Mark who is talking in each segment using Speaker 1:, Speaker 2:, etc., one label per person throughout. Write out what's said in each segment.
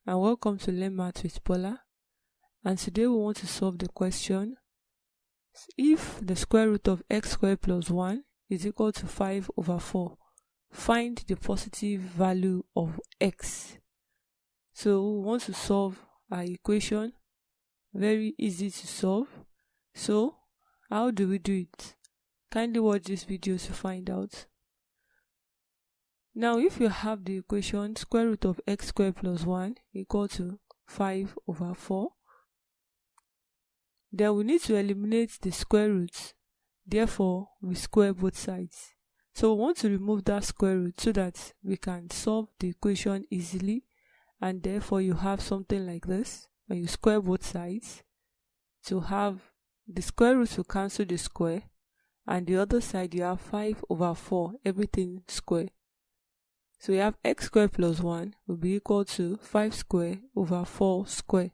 Speaker 1: and welcome to Learn Math with Bola. And today we want to solve the question: if the square root of x squared plus 1 is equal to 5 over 4, find the positive value of x. So we want to solve our equation. Very easy to solve. So how do we do it? Kindly watch this video to find out. Now if you have the equation square root of x squared plus 1 equal to 5 over 4, then we need to eliminate the square roots. Therefore, we square both sides. So we want to remove that square root so that we can solve the equation easily, and therefore you have something like this. When you square both sides, to have the square root to cancel the square, and the other side you have 5 over 4, everything square. So we have x squared plus 1 will be equal to 5 square over 4 square.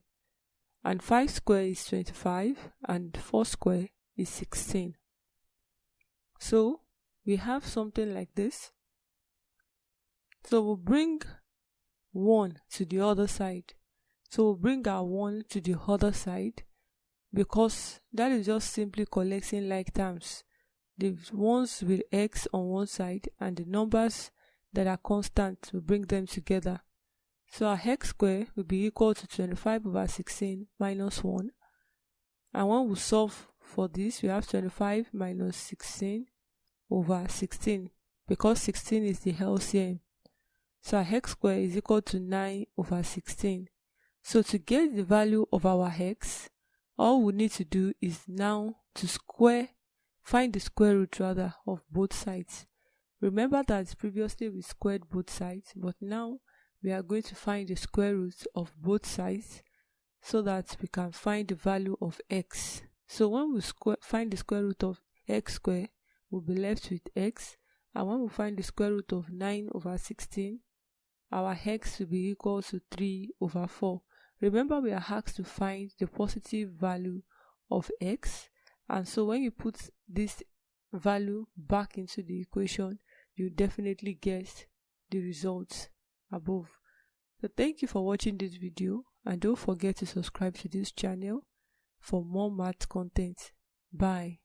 Speaker 1: And 5 square is 25 and 4 square is 16. So we have something like this. So we'll bring 1 to the other side. So we'll bring our 1 to the other side, because that is just simply collecting like terms. The ones with x on one side and the numbers that are constant, we bring them together. So our x squared will be equal to 25 over 16 minus 1. And when we solve for this, we have 25 minus 16 over 16, because 16 is the LCM. So our x squared is equal to 9 over 16. So to get the value of our x, all we need to do is now to find the square root rather of both sides. Remember that previously we squared both sides, but now we are going to find the square root of both sides so that we can find the value of x. So when we find the square root of x squared, we'll be left with x. And when we find the square root of 9 over 16, our x will be equal to 3 over 4. Remember, we are asked to find the positive value of x. And so when you put this value back into the equation, you definitely get the results above. So thank you for watching this video, and don't forget to subscribe to this channel for more math content. Bye.